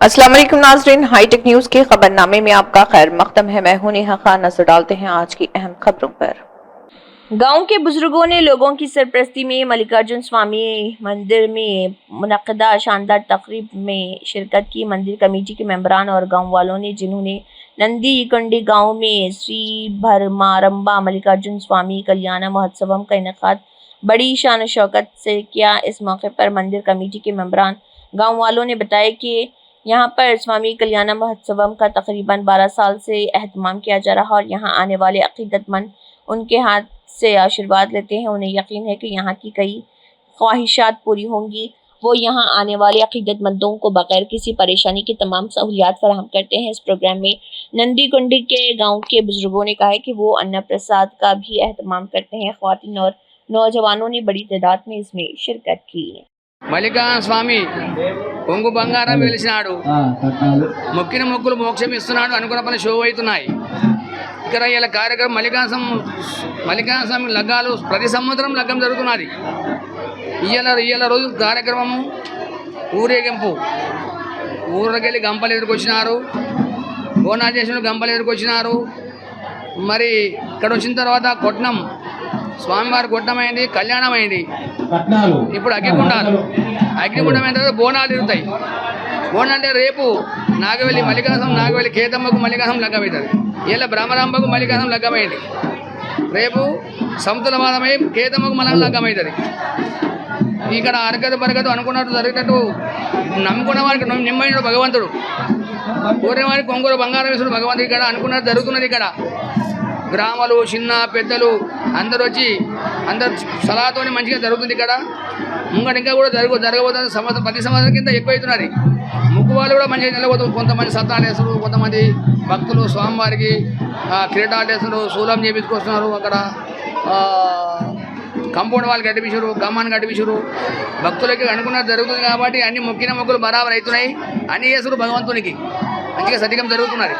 अस्सलाम वालेकुम नाज़रीन, हाईटेक न्यूज के खबरनामे में आपका खैर मकदम है। मैं हूं नेहा खान। नजर डालते हैं आज की अहम खबरों पर। गांव के बुजुर्गों ने लोगों की सरपरस्ती में मल्लिकार्जुन स्वामी मंदिर में मुनक्किदा शानदार तकरीब में शिरकत की। मंदिर कमेटी के मेंबरान और गांव वालों ने, जिन्होंने नंदीकुंडी गांव में श्री भरमारंबा मल्लिकार्जुन स्वामी कल्याण महोत्सवम का इनेकाद बड़ी शान शौकत से किया। इस मौके पर मंदिर कमेटी के मेंबरान गाँव वालों ने बताया कि यहाँ पर स्वामी कल्याण महोत्सवम का तकरीबन 12 साल से एहतमाम किया जा रहा और यहाँ आने वाले अकीदतमंद उनके हाथ से आशीर्वाद लेते हैं। उन्हें यकीन है कि यहाँ की कई ख्वाहिशात पूरी होंगी। वो यहाँ आने वाले अकीदतमंदों को बगैर किसी परेशानी की तमाम सहूलियात फराहम करते हैं। इस प्रोग्राम में नंदीकुंडी के गाँव के बुजुर्गों ने कहा है कि वो अन्न प्रसाद का भी एहतमाम करते हैं। ख्वातीन और नौजवानों ने बड़ी तादाद में इसमें शिरकत की। మల్లికార్జున స్వామి కొంగు బంగారం వెలిసినాడు, మొక్కిన మొక్కులు మోక్షం ఇస్తున్నాడు, అనుకున్న పని షో అవుతున్నాయి. ఇక్కడ ఇలా కార్యక్రమం మల్లికార్జున స్వామి లగ్గాలు ప్రతి సంవత్సరం లగ్గం జరుగుతున్నది. ఇయ్యాల రోజు కార్యక్రమము ఊరేగింపు. ఊరికెళ్ళి గంపలు ఎదుర్కొచ్చినారు, బోనాలు చేసిన గంపలు ఎదుర్కొచ్చినారు. మరి ఇక్కడ వచ్చిన తర్వాత కొట్నం స్వామివారి కొట్టమైంది, కళ్యాణం అయింది. ఇప్పుడు అగ్నిగుండాలు అయిన తర్వాత బోనాలు తిరుగుతాయి. బోనాలు అంటే రేపు నాగవెల్లి మల్లికార్జున నాగవెల్లి కేతమ్మకు మల్లికార్జున లగ్గం అవుతుంది. ఇలా బ్రహ్మరాంబకు మల్లికార్జున లగ్గం అయింది. రేపు సముద్రవాదమై కేతమ్మకు మళ్ళీ లగ్గం అవుతుంది. ఇక్కడ అరకదు బరకదు అనుకున్నట్టు జరిగినట్టు నమ్ముకున్న వారికి నిమ్మైనడు భగవంతుడు, కోరిన వారికి కొంగూరు బంగారం వేసుడు భగవంతుడు. ఇక్కడ అనుకున్నట్టు జరుగుతున్నది. ఇక్కడ గ్రామాలు చిన్న పెద్దలు అందరూ వచ్చి అందరు సలహాతో మంచిగా జరుగుతుంది. ఇక్కడ ముంగట ఇంకా కూడా జరగబోతుంది. ప్రతి సంవత్సరం కింద ఎక్కువ అవుతున్నది. ముగ్గు వాళ్ళు కూడా మంచిగా నిలబోతుంది. కొంతమంది సత్తాలు వేస్తున్నారు, కొంతమంది భక్తులు స్వామివారికి కిరీటాలు వేస్తున్నారు, శూలం చేపించుకొస్తున్నారు. అక్కడ కంపౌండ్ వాళ్ళు కట్టిపించారు, గమ్మాన్ని కట్టిపించారు. భక్తులకి అనుకున్నది జరుగుతుంది కాబట్టి అన్ని మొక్కిన మొక్కులు బరాబర్ అవుతున్నాయి. అన్ని చేస్తున్నారు. భగవంతునికి మంచిగా సత్యం జరుగుతున్నది.